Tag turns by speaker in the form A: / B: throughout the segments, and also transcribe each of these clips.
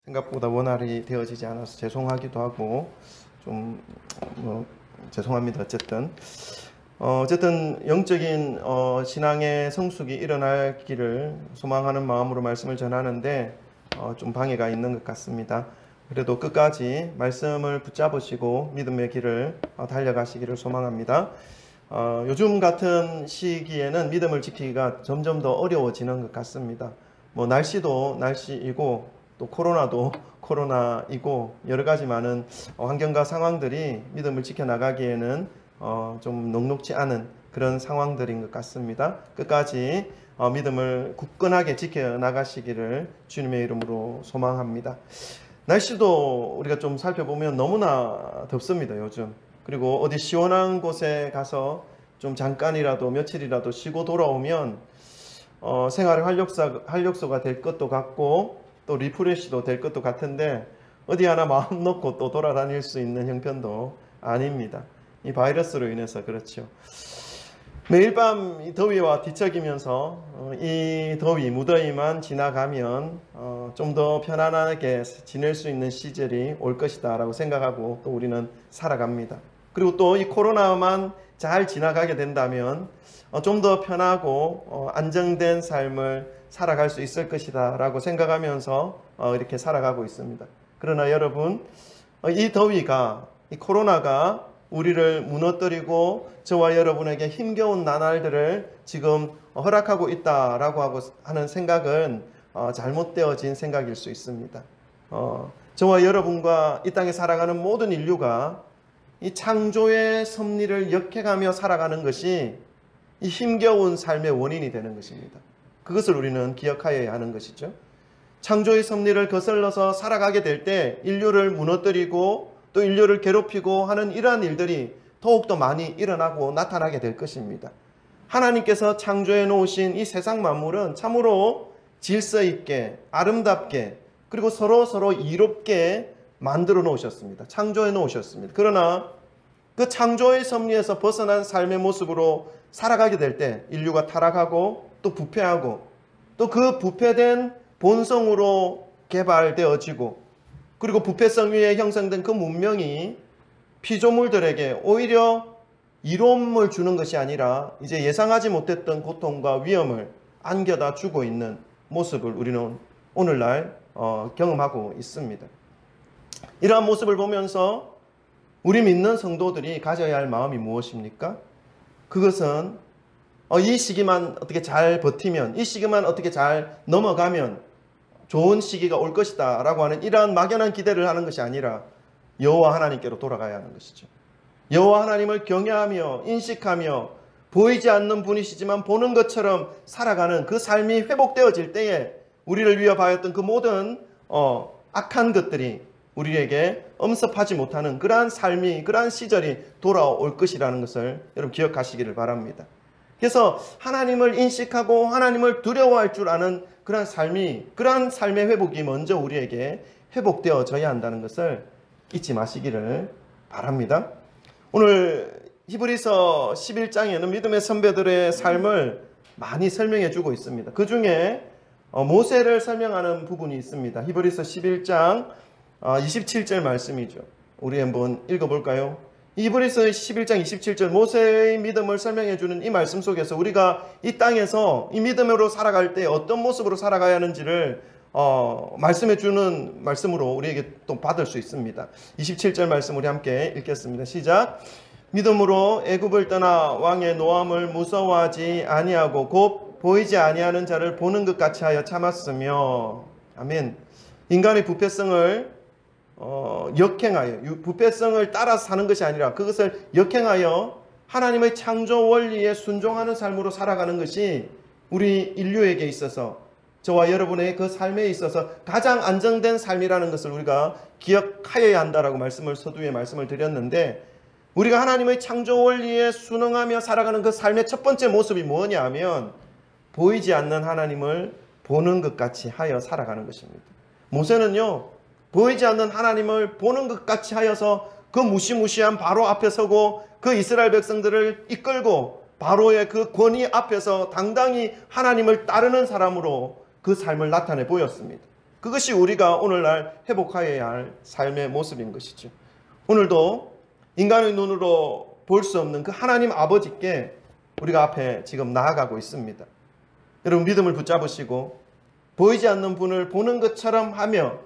A: 생각보다 원활히 되어지지 않아서 죄송하기도 하고 좀 죄송합니다. 어쨌든 영적인 신앙의 성숙이 일어나기를 소망하는 마음으로 말씀을 전하는데 좀 방해가 있는 것 같습니다. 그래도 끝까지 말씀을 붙잡으시고 믿음의 길을 달려가시기를 소망합니다. 요즘 같은 시기에는 믿음을 지키기가 점점 더 어려워지는 것 같습니다. 날씨도 날씨이고 또 코로나도 코로나이고 여러 가지 많은 환경과 상황들이 믿음을 지켜나가기에는 좀 녹록지 않은 그런 상황들인 것 같습니다. 끝까지 믿음을 굳건하게 지켜나가시기를 주님의 이름으로 소망합니다. 날씨도 우리가 좀 살펴보면 너무나 덥습니다, 요즘. 그리고 어디 시원한 곳에 가서 좀 잠깐이라도 며칠이라도 쉬고 돌아오면 생활의 활력소가 될 것도 같고 또 리프레시도 될 것도 같은데 어디 하나 마음 놓고 또 돌아다닐 수 있는 형편도 아닙니다. 이 바이러스로 인해서 그렇죠. 매일 밤 이 더위와 뒤척이면서 이 더위, 무더위만 지나가면 좀 더 편안하게 지낼 수 있는 시절이 올 것이다 라고 생각하고 또 우리는 살아갑니다. 그리고 또 이 코로나만 잘 지나가게 된다면 좀 더 편하고 안정된 삶을 살아갈 수 있을 것이다 라고 생각하면서 이렇게 살아가고 있습니다. 그러나 여러분, 이 더위가, 이 코로나가 우리를 무너뜨리고 저와 여러분에게 힘겨운 나날들을 지금 허락하고 있다라고 하는 생각은 잘못되어진 생각일 수 있습니다. 저와 여러분과 이 땅에 살아가는 모든 인류가 이 창조의 섭리를 역행하며 살아가는 것이 이 힘겨운 삶의 원인이 되는 것입니다. 그것을 우리는 기억하여야 하는 것이죠. 창조의 섭리를 거슬러서 살아가게 될 때 인류를 무너뜨리고 또 인류를 괴롭히고 하는 이러한 일들이 더욱더 많이 일어나고 나타나게 될 것입니다. 하나님께서 창조해 놓으신 이 세상 만물은 참으로 질서 있게 아름답게 그리고 서로 이롭게 만들어 놓으셨습니다. 창조해 놓으셨습니다. 그러나 그 창조의 섭리에서 벗어난 삶의 모습으로 살아가게 될 때 인류가 타락하고 또 부패하고 또 그 부패된 본성으로 개발되어지고 그리고 부패성 위에 형성된 그 문명이 피조물들에게 오히려 이로움을 주는 것이 아니라 이제 예상하지 못했던 고통과 위험을 안겨다 주고 있는 모습을 우리는 오늘날 경험하고 있습니다. 이러한 모습을 보면서 우리 믿는 성도들이 가져야 할 마음이 무엇입니까? 그것은 이 시기만 어떻게 잘 버티면, 이 시기만 어떻게 잘 넘어가면 좋은 시기가 올 것이다 라고 하는 이러한 막연한 기대를 하는 것이 아니라 여호와 하나님께로 돌아가야 하는 것이죠. 여호와 하나님을 경외하며 인식하며 보이지 않는 분이시지만 보는 것처럼 살아가는 그 삶이 회복되어질 때에 우리를 위협하였던 그 모든 악한 것들이 우리에게 엄습하지 못하는 그러한 삶이, 그러한 시절이 돌아올 것이라는 것을 여러분 기억하시기를 바랍니다. 그래서 하나님을 인식하고 하나님을 두려워할 줄 아는 그러한 삶의 회복이 먼저 우리에게 회복되어져야 한다는 것을 잊지 마시기를 바랍니다. 오늘 히브리서 11장에는 믿음의 선배들의 삶을 많이 설명해 주고 있습니다. 그 중에 모세를 설명하는 부분이 있습니다. 히브리서 11장 27절 말씀이죠. 우리 한번 읽어볼까요? 히브리서 11장 27절 모세의 믿음을 설명해 주는 이 말씀 속에서 우리가 이 땅에서 이 믿음으로 살아갈 때 어떤 모습으로 살아가야 하는지를 말씀해 주는 말씀으로 우리에게 또 받을 수 있습니다. 27절 말씀 우리 함께 읽겠습니다. 시작. 믿음으로 애굽을 떠나 왕의 노함을 무서워하지 아니하고 곧 보이지 아니하는 자를 보는 것 같이 하여 참았으며. 아멘. 인간의 부패성을 역행하여, 부패성을 따라서 사는 것이 아니라 그것을 역행하여 하나님의 창조 원리에 순종하는 삶으로 살아가는 것이 우리 인류에게 있어서 저와 여러분의 그 삶에 있어서 가장 안정된 삶이라는 것을 우리가 기억하여야 한다라고 서두에 말씀을 드렸는데, 우리가 하나님의 창조 원리에 순응하며 살아가는 그 삶의 첫 번째 모습이 뭐냐 하면 보이지 않는 하나님을 보는 것 같이 하여 살아가는 것입니다. 모세는요, 보이지 않는 하나님을 보는 것 같이 하여서 그 무시무시한 바로 앞에 서고 그 이스라엘 백성들을 이끌고 바로의 그 권위 앞에서 당당히 하나님을 따르는 사람으로 그 삶을 나타내 보였습니다. 그것이 우리가 오늘날 회복하여야 할 삶의 모습인 것이죠. 오늘도 인간의 눈으로 볼 수 없는 그 하나님 아버지께 우리가 앞에 지금 나아가고 있습니다. 여러분 믿음을 붙잡으시고 보이지 않는 분을 보는 것처럼 하며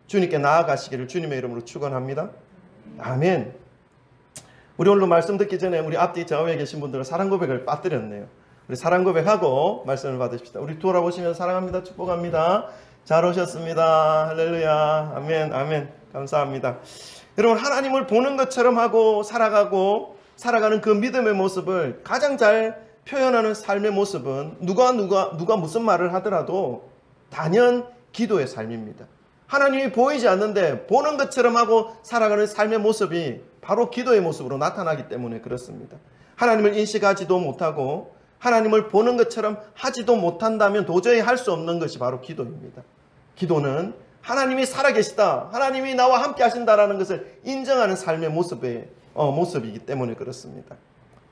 A: 주님께 나아가시기를 주님의 이름으로 축원합니다. 아멘. 우리 오늘 말씀 듣기 전에 우리 앞뒤 좌우에 계신 분들은 사랑 고백을 빠뜨렸네요. 우리 사랑 고백하고 말씀을 받으십시다. 우리 돌아보시면 사랑합니다. 축복합니다. 잘 오셨습니다. 할렐루야. 아멘. 아멘. 감사합니다. 여러분 하나님을 보는 것처럼 하고 살아가는 그 믿음의 모습을 가장 잘 표현하는 삶의 모습은 누가 무슨 말을 하더라도 단연 기도의 삶입니다. 하나님이 보이지 않는데 보는 것처럼 하고 살아가는 삶의 모습이 바로 기도의 모습으로 나타나기 때문에 그렇습니다. 하나님을 인식하지도 못하고 하나님을 보는 것처럼 하지도 못한다면 도저히 할 수 없는 것이 바로 기도입니다. 기도는 하나님이 살아계시다, 하나님이 나와 함께 하신다라는 것을 인정하는 삶의 모습이기 때문에 그렇습니다.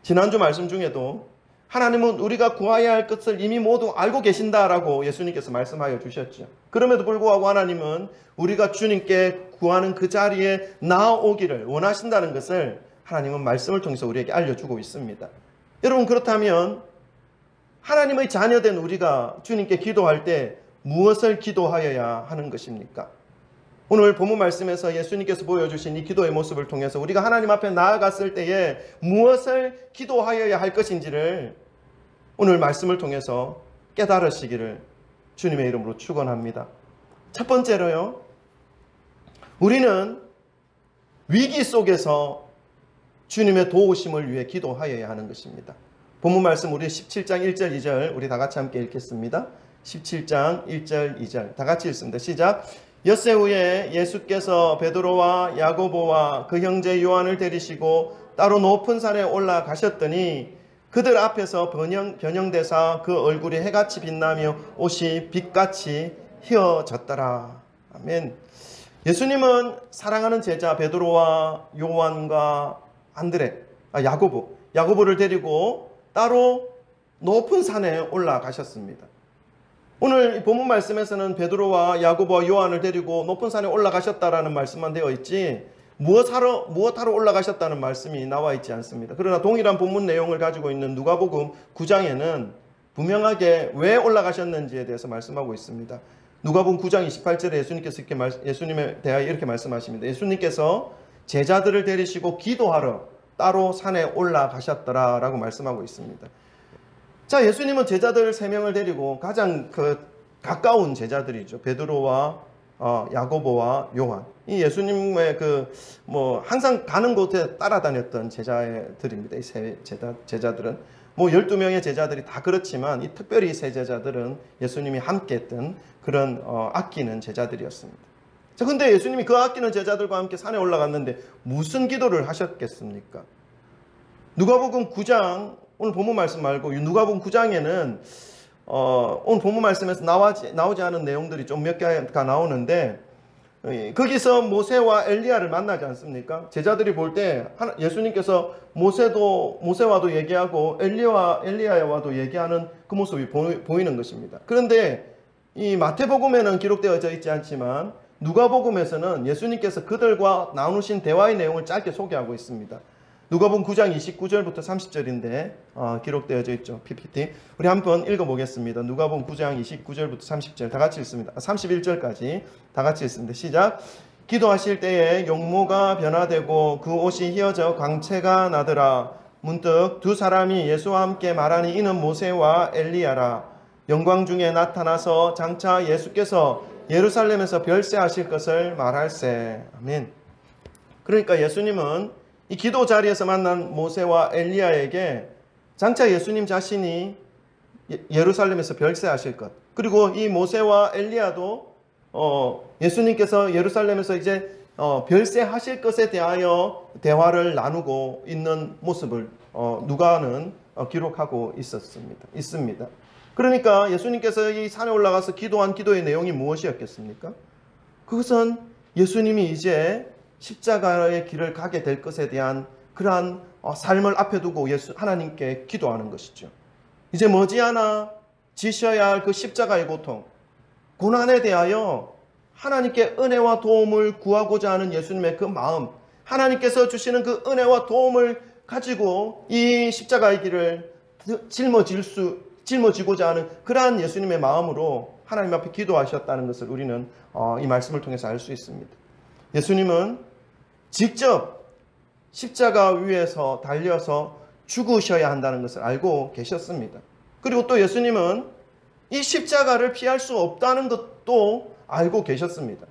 A: 지난주 말씀 중에도 하나님은 우리가 구해야 할 것을 이미 모두 알고 계신다라고 예수님께서 말씀하여 주셨죠. 그럼에도 불구하고 하나님은 우리가 주님께 구하는 그 자리에 나아오기를 원하신다는 것을 하나님은 말씀을 통해서 우리에게 알려주고 있습니다. 여러분 그렇다면 하나님의 자녀된 우리가 주님께 기도할 때 무엇을 기도하여야 하는 것입니까? 오늘 본문 말씀에서 예수님께서 보여주신 이 기도의 모습을 통해서 우리가 하나님 앞에 나아갔을 때에 무엇을 기도하여야 할 것인지를 오늘 말씀을 통해서 깨달으시기를 주님의 이름으로 축원합니다. 첫 번째로요, 우리는 위기 속에서 주님의 도우심을 위해 기도하여야 하는 것입니다. 본문 말씀 우리 17장 1절 2절 우리 다 같이 함께 읽겠습니다. 17장 1절 2절 다 같이 읽습니다. 시작. 엿새 후에 예수께서 베드로와 야고보와 그 형제 요한을 데리시고 따로 높은 산에 올라가셨더니 그들 앞에서 변형되사 그 얼굴이 해같이 빛나며 옷이 빛같이 휘어졌더라. 아멘. 예수님은 사랑하는 제자 베드로와 요한과 야고보를 데리고 따로 높은 산에 올라가셨습니다. 오늘 이 본문 말씀에서는 베드로와 야고보와 요한을 데리고 높은 산에 올라가셨다라는 말씀만 되어 있지 무엇하러 올라가셨다는 말씀이 나와 있지 않습니다. 그러나 동일한 본문 내용을 가지고 있는 누가복음 9장에는 분명하게 왜 올라가셨는지에 대해서 말씀하고 있습니다. 누가복음 9장 28절에 예수님께서 예수님에 대하여 이렇게 말씀하십니다. 예수님께서 제자들을 데리시고 기도하러 따로 산에 올라가셨더라라고 말씀하고 있습니다. 자, 예수님은 제자들 3명을 데리고 가장 가까운 제자들이죠. 베드로와 야고보와 요한. 이 예수님의 항상 가는 곳에 따라다녔던 제자들입니다. 이 세 제자들은 12명의 제자들이 다 그렇지만 특별히 이 세 제자들은 예수님이 함께 했던 그런 아끼는 제자들이었습니다. 자, 근데 예수님이 그 아끼는 제자들과 함께 산에 올라갔는데 무슨 기도를 하셨겠습니까? 누가복음 9장 오늘 본문 말씀 말고 누가복음 9장에는 오늘 본문 말씀에서 나오지 않은 내용들이 좀 몇 개가 나오는데 거기서 모세와 엘리야를 만나지 않습니까? 제자들이 볼 때 예수님께서 모세와도 얘기하고 엘리야와도 얘기하는 그 모습이 보이는 것입니다. 그런데 이 마태복음에는 기록되어져 있지 않지만 누가복음에서는 예수님께서 그들과 나누신 대화의 내용을 짧게 소개하고 있습니다. 누가복음 9장 29절부터 30절인데 기록되어져 있죠. PPT. 우리 한번 읽어보겠습니다. 누가복음 9장 29절부터 30절 다 같이 읽습니다. 31절까지 다 같이 읽습니다. 시작. 기도하실 때에 용모가 변화되고 그 옷이 휘어져 광채가 나더라. 문득 두 사람이 예수와 함께 말하니 이는 모세와 엘리야라. 영광 중에 나타나서 장차 예수께서 예루살렘에서 별세하실 것을 말할세. 아멘. 그러니까 예수님은 이 기도 자리에서 만난 모세와 엘리야에게 장차 예수님 자신이 예루살렘에서 별세하실 것, 그리고 이 모세와 엘리야도 예수님께서 예루살렘에서 이제 별세하실 것에 대하여 대화를 나누고 있는 모습을 누가는 기록하고 있습니다. 그러니까 예수님께서 이 산에 올라가서 기도한 기도의 내용이 무엇이었겠습니까? 그것은 예수님이 이제 십자가의 길을 가게 될 것에 대한 그러한 삶을 앞에 두고 하나님께 기도하는 것이죠. 이제 머지않아 지셔야 할 그 십자가의 고통, 고난에 대하여 하나님께 은혜와 도움을 구하고자 하는 예수님의 그 마음, 하나님께서 주시는 그 은혜와 도움을 가지고 이 십자가의 길을 짊어지고자 하는 그러한 예수님의 마음으로 하나님 앞에 기도하셨다는 것을 우리는 이 말씀을 통해서 알 수 있습니다. 예수님은 직접 십자가 위에서 달려서 죽으셔야 한다는 것을 알고 계셨습니다. 그리고 또 예수님은 이 십자가를 피할 수 없다는 것도 알고 계셨습니다.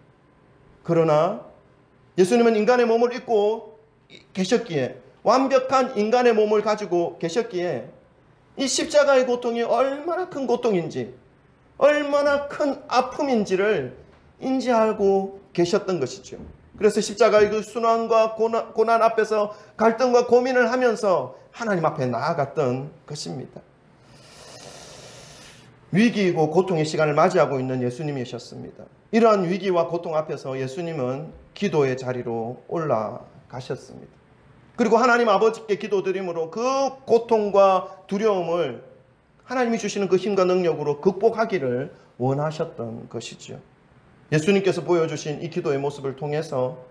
A: 그러나 예수님은 인간의 몸을 입고 계셨기에, 완벽한 인간의 몸을 가지고 계셨기에 이 십자가의 고통이 얼마나 큰 고통인지, 얼마나 큰 아픔인지를 인지하고 계셨던 것이죠. 그래서 십자가의 그 순환과 고난 앞에서 갈등과 고민을 하면서 하나님 앞에 나아갔던 것입니다. 위기이고 고통의 시간을 맞이하고 있는 예수님이셨습니다. 이러한 위기와 고통 앞에서 예수님은 기도의 자리로 올라가셨습니다. 그리고 하나님 아버지께 기도드림으로 그 고통과 두려움을 하나님이 주시는 그 힘과 능력으로 극복하기를 원하셨던 것이죠. 예수님께서 보여주신 이 기도의 모습을 통해서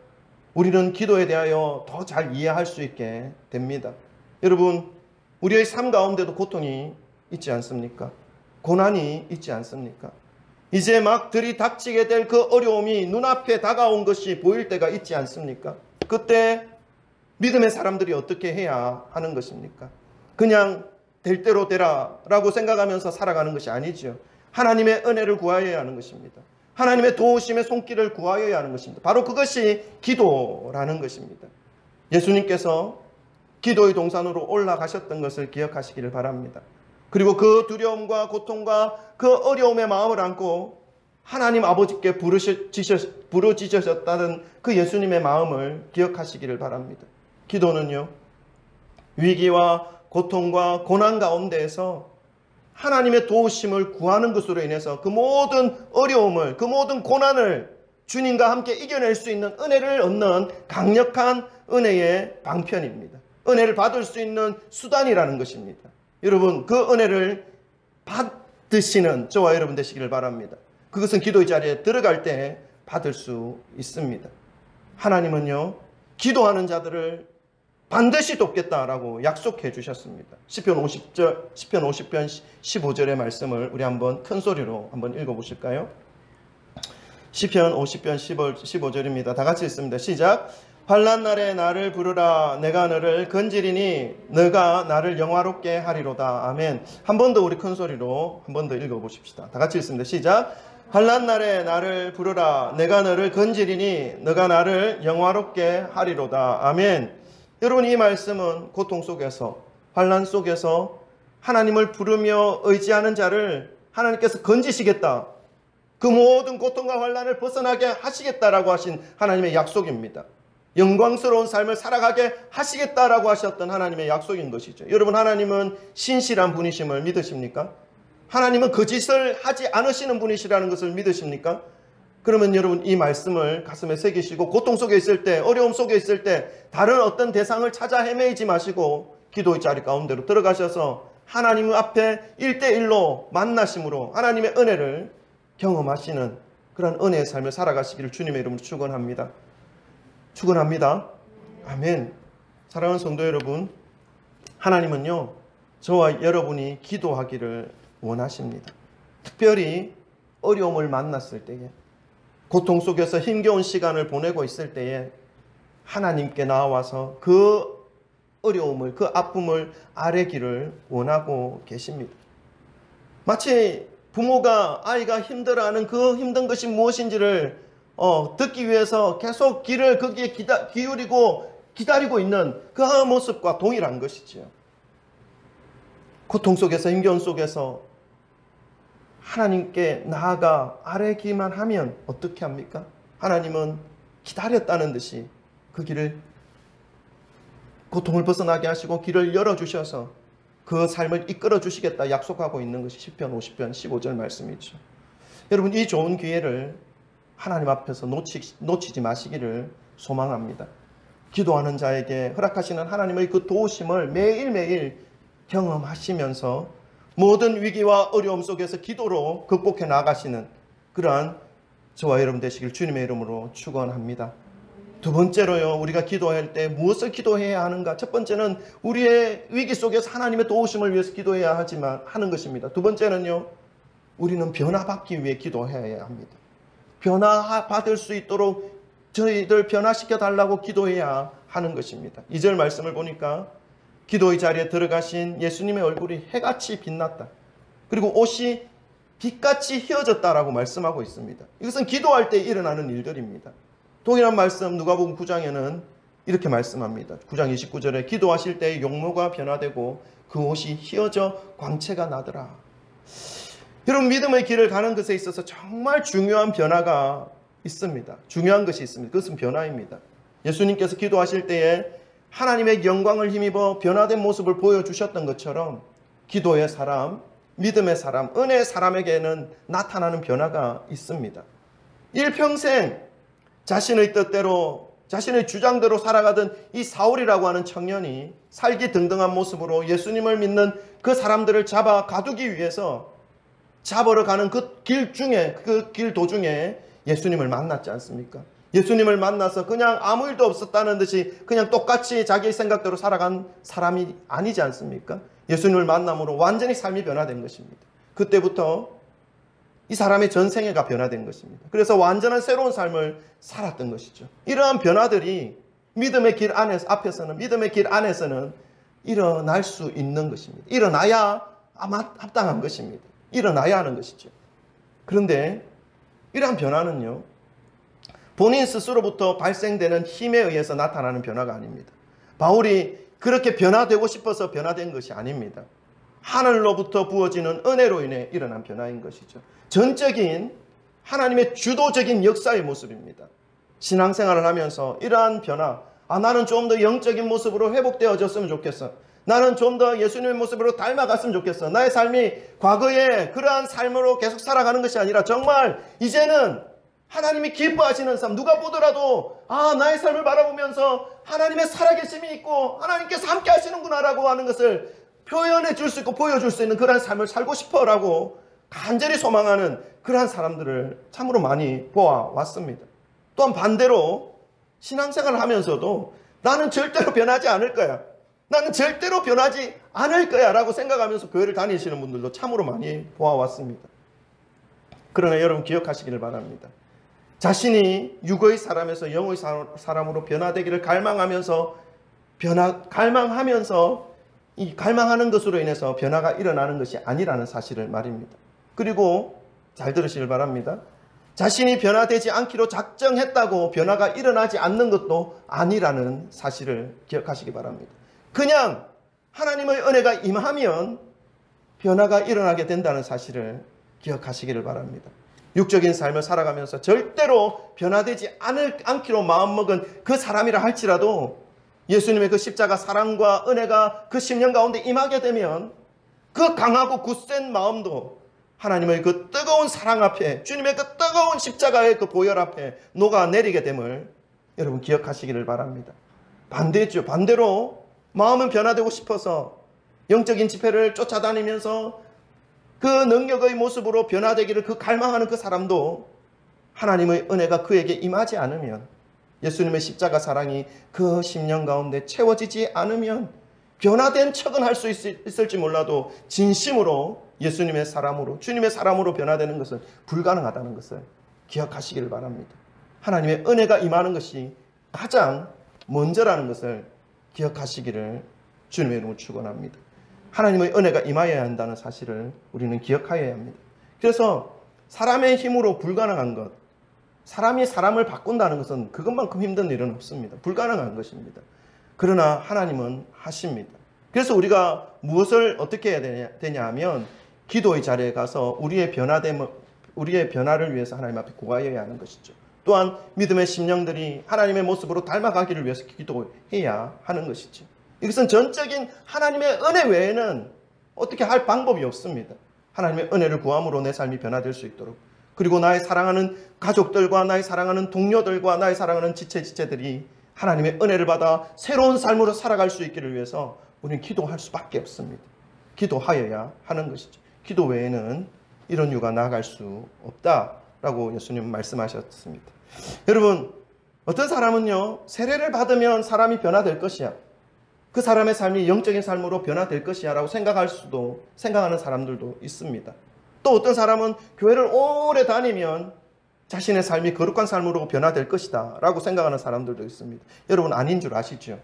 A: 우리는 기도에 대하여 더 잘 이해할 수 있게 됩니다. 여러분, 우리의 삶 가운데도 고통이 있지 않습니까? 고난이 있지 않습니까? 이제 막 들이닥치게 될 그 어려움이 눈앞에 다가온 것이 보일 때가 있지 않습니까? 그때 믿음의 사람들이 어떻게 해야 하는 것입니까? 그냥 될 대로 되라 라고 생각하면서 살아가는 것이 아니죠. 하나님의 은혜를 구하여야 하는 것입니다. 하나님의 도우심의 손길을 구하여야 하는 것입니다. 바로 그것이 기도라는 것입니다. 예수님께서 기도의 동산으로 올라가셨던 것을 기억하시기를 바랍니다. 그리고 그 두려움과 고통과 그 어려움의 마음을 안고 하나님 아버지께 부르짖으셨다는 그 예수님의 마음을 기억하시기를 바랍니다. 기도는요, 위기와 고통과 고난 가운데에서 하나님의 도우심을 구하는 것으로 인해서 그 모든 어려움을, 그 모든 고난을 주님과 함께 이겨낼 수 있는 은혜를 얻는 강력한 은혜의 방편입니다. 은혜를 받을 수 있는 수단이라는 것입니다. 여러분, 그 은혜를 받으시는 저와 여러분 되시기를 바랍니다. 그것은 기도의 자리에 들어갈 때 받을 수 있습니다. 하나님은요, 기도하는 자들을 반드시 돕겠다라고 약속해 주셨습니다. 시편 50편 15절의 말씀을 우리 한번 큰 소리로 한번 읽어보실까요? 시편 50편 15절입니다. 다 같이 읽습니다. 시작. 환난 날에 나를 부르라. 내가 너를 건지리니 너가 나를 영화롭게 하리로다. 아멘. 한 번 더 우리 큰 소리로 한 번 더 읽어보십시다. 다 같이 읽습니다. 시작. 환난 날에 나를 부르라. 내가 너를 건지리니 너가 나를 영화롭게 하리로다. 아멘. 여러분, 이 말씀은 고통 속에서, 환난 속에서 하나님을 부르며 의지하는 자를 하나님께서 건지시겠다, 그 모든 고통과 환난을 벗어나게 하시겠다라고 하신 하나님의 약속입니다. 영광스러운 삶을 살아가게 하시겠다라고 하셨던 하나님의 약속인 것이죠. 여러분, 하나님은 신실한 분이심을 믿으십니까? 하나님은 거짓을 하지 않으시는 분이시라는 것을 믿으십니까? 그러면 여러분, 이 말씀을 가슴에 새기시고 고통 속에 있을 때, 어려움 속에 있을 때 다른 어떤 대상을 찾아 헤매이지 마시고 기도의 자리 가운데로 들어가셔서 하나님 앞에 1대1로 만나심으로 하나님의 은혜를 경험하시는 그런 은혜의 삶을 살아가시기를 주님의 이름으로 축원합니다. 축원합니다. 아멘. 사랑하는 성도 여러분, 하나님은요, 저와 여러분이 기도하기를 원하십니다. 특별히 어려움을 만났을 때에, 고통 속에서 힘겨운 시간을 보내고 있을 때에 하나님께 나와서 그 어려움을, 그 아픔을 아뢰기를 원하고 계십니다. 마치 부모가 아이가 힘들어하는 그 힘든 것이 무엇인지를 듣기 위해서 계속 귀를 거기에 기울이고 기다리고 있는 그 모습과 동일한 것이지요. 고통 속에서, 힘겨운 속에서 하나님께 나아가 아뢰기만 하면 어떻게 합니까? 하나님은 기다렸다는 듯이 그 길을, 고통을 벗어나게 하시고 길을 열어주셔서 그 삶을 이끌어 주시겠다 약속하고 있는 것이 시편 50편 15절 말씀이죠. 여러분, 이 좋은 기회를 하나님 앞에서 놓치지 마시기를 소망합니다. 기도하는 자에게 허락하시는 하나님의 그 도우심을 매일매일 경험하시면서 모든 위기와 어려움 속에서 기도로 극복해 나가시는 그러한 저와 여러분 되시길 주님의 이름으로 축원합니다. 두 번째로요, 우리가 기도할 때 무엇을 기도해야 하는가? 첫 번째는 우리의 위기 속에서 하나님의 도우심을 위해서 기도해야 하는 것입니다. 두 번째는요, 우리는 변화받기 위해 기도해야 합니다. 변화받을 수 있도록 저희들 변화시켜 달라고 기도해야 하는 것입니다. 2절 말씀을 보니까 기도의 자리에 들어가신 예수님의 얼굴이 해같이 빛났다. 그리고 옷이 빛같이 휘어졌다라고 말씀하고 있습니다. 이것은 기도할 때 일어나는 일들입니다. 동일한 말씀 누가복음 9장에는 이렇게 말씀합니다. 9장 29절에 기도하실 때 용모가 변화되고 그 옷이 휘어져 광채가 나더라. 여러분, 믿음의 길을 가는 것에 있어서 정말 중요한 변화가 있습니다. 중요한 것이 있습니다. 그것은 변화입니다. 예수님께서 기도하실 때에 하나님의 영광을 힘입어 변화된 모습을 보여주셨던 것처럼 기도의 사람, 믿음의 사람, 은혜의 사람에게는 나타나는 변화가 있습니다. 일평생 자신의 뜻대로, 자신의 주장대로 살아가던 이 사울이라고 하는 청년이 살기 등등한 모습으로 예수님을 믿는 그 사람들을 잡아 가두기 위해서 잡으러 가는 그 길 중에, 그 길 도중에 예수님을 만났지 않습니까? 예수님을 만나서 그냥 아무 일도 없었다는 듯이 그냥 똑같이 자기 생각대로 살아간 사람이 아니지 않습니까? 예수님을 만남으로 완전히 삶이 변화된 것입니다. 그때부터 이 사람의 전생애가 변화된 것입니다. 그래서 완전한 새로운 삶을 살았던 것이죠. 이러한 변화들이 믿음의 길 앞에서는, 믿음의 길 안에서는 일어날 수 있는 것입니다. 일어나야 아마 합당한 것입니다. 일어나야 하는 것이죠. 그런데 이러한 변화는요, 본인 스스로부터 발생되는 힘에 의해서 나타나는 변화가 아닙니다. 바울이 그렇게 변화되고 싶어서 변화된 것이 아닙니다. 하늘로부터 부어지는 은혜로 인해 일어난 변화인 것이죠. 전적인 하나님의 주도적인 역사의 모습입니다. 신앙생활을 하면서 이러한 변화, 나는 좀 더 영적인 모습으로 회복되어졌으면 좋겠어. 나는 좀 더 예수님의 모습으로 닮아갔으면 좋겠어. 나의 삶이 과거에 그러한 삶으로 계속 살아가는 것이 아니라 정말 이제는 하나님이 기뻐하시는 삶, 누가 보더라도 나의 삶을 바라보면서 하나님의 살아계심이 있고 하나님께서 함께 하시는구나라고 하는 것을 표현해 줄 수 있고 보여줄 수 있는 그러한 삶을 살고 싶어라고 간절히 소망하는 그러한 사람들을 참으로 많이 보아왔습니다. 또한 반대로 신앙생활을 하면서도 나는 절대로 변하지 않을 거야, 나는 절대로 변하지 않을 거야 라고 생각하면서 교회를 다니시는 분들도 참으로 많이 보아왔습니다. 그러나 여러분 기억하시기를 바랍니다. 자신이 육의 사람에서 영의 사람으로 변화되기를 갈망하면서 이 갈망하는 것으로 인해서 변화가 일어나는 것이 아니라는 사실을 말입니다. 그리고 잘 들으시길 바랍니다. 자신이 변화되지 않기로 작정했다고 변화가 일어나지 않는 것도 아니라는 사실을 기억하시기 바랍니다. 그냥 하나님의 은혜가 임하면 변화가 일어나게 된다는 사실을 기억하시기를 바랍니다. 육적인 삶을 살아가면서 절대로 변화되지 않기로 마음먹은 그 사람이라 할지라도 예수님의 그 십자가 사랑과 은혜가 그 10년 가운데 임하게 되면 그 강하고 굳센 마음도 하나님의 그 뜨거운 사랑 앞에, 주님의 그 뜨거운 십자가의 그 보혈 앞에 녹아내리게 됨을 여러분 기억하시기를 바랍니다. 반대죠. 반대로 마음은 변화되고 싶어서 영적인 집회를 쫓아다니면서 그 능력의 모습으로 변화되기를 그 갈망하는 그 사람도 하나님의 은혜가 그에게 임하지 않으면, 예수님의 십자가 사랑이 그 10년 가운데 채워지지 않으면 변화된 척은 할 수 있을지 몰라도 진심으로 예수님의 사람으로, 주님의 사람으로 변화되는 것은 불가능하다는 것을 기억하시기를 바랍니다. 하나님의 은혜가 임하는 것이 가장 먼저라는 것을 기억하시기를 주님의 이름으로 축원합니다. 하나님의 은혜가 임하여야 한다는 사실을 우리는 기억하여야 합니다. 그래서 사람의 힘으로 불가능한 것, 사람이 사람을 바꾼다는 것은 그것만큼 힘든 일은 없습니다. 불가능한 것입니다. 그러나 하나님은 하십니다. 그래서 우리가 무엇을 어떻게 해야 되냐 하면 기도의 자리에 가서 우리의 변화를 위해서 하나님 앞에 구하여야 하는 것이죠. 또한 믿음의 심령들이 하나님의 모습으로 닮아가기를 위해서 기도해야 하는 것이죠. 이것은 전적인 하나님의 은혜 외에는 어떻게 할 방법이 없습니다. 하나님의 은혜를 구함으로 내 삶이 변화될 수 있도록, 그리고 나의 사랑하는 가족들과 나의 사랑하는 동료들과 나의 사랑하는 지체들이 하나님의 은혜를 받아 새로운 삶으로 살아갈 수 있기를 위해서 우리는 기도할 수밖에 없습니다. 기도하여야 하는 것이죠. 기도 외에는 이런 이유가 나아갈 수 없다라고 라고 예수님은 말씀하셨습니다. 여러분, 어떤 사람은요, 세례를 받으면 사람이 변화될 것이야, 그 사람의 삶이 영적인 삶으로 변화될 것이야 라고 생각하는 사람들도 있습니다. 또 어떤 사람은 교회를 오래 다니면 자신의 삶이 거룩한 삶으로 변화될 것이다 라고 생각하는 사람들도 있습니다. 여러분, 아닌 줄 아시죠?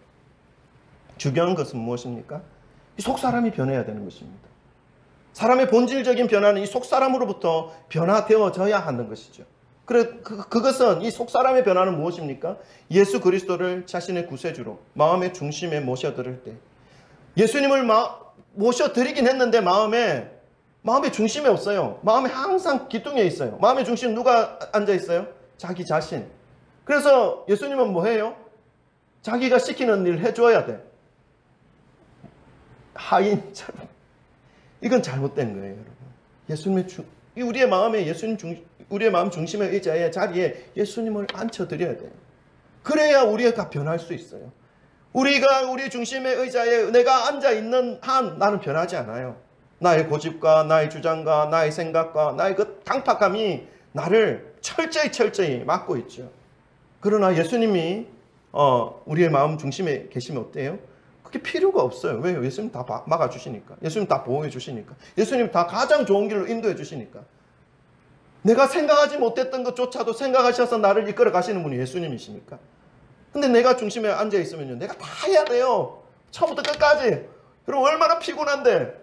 A: 중요한 것은 무엇입니까? 이 속사람이 변해야 되는 것입니다. 사람의 본질적인 변화는 이 속사람으로부터 변화되어져야 하는 것이죠. 그것은, 이 속사람의 변화는 무엇입니까? 예수 그리스도를 자신의 구세주로 마음의 중심에 모셔드릴 때, 예수님을 모셔드리긴 했는데 마음의 중심에 없어요. 마음에 항상 기둥에 있어요. 마음의 중심 누가 앉아 있어요? 자기 자신. 그래서 예수님은 뭐 해요? 자기가 시키는 일 해줘야 돼. 하인처럼. 이건 잘못된 거예요, 여러분. 우리의 마음에 우리의 마음 중심의 의자에, 자리에 예수님을 앉혀드려야 돼요. 그래야 우리가 변할 수 있어요. 우리가 우리 중심의 의자에 내가 앉아있는 한 나는 변하지 않아요. 나의 고집과 나의 주장과 나의 생각과 나의 그 강팍함이 나를 철저히 막고 있죠. 그러나 예수님이 우리의 마음 중심에 계시면 어때요? 그게 필요가 없어요. 왜요? 예수님 다 막아주시니까. 예수님 다 보호해주시니까. 예수님 다 가장 좋은 길로 인도해주시니까. 내가 생각하지 못했던 것조차도 생각하셔서 나를 이끌어 가시는 분이 예수님이시니까. 근데 내가 중심에 앉아있으면요, 내가 다 해야 돼요. 처음부터 끝까지. 여러분, 얼마나 피곤한데.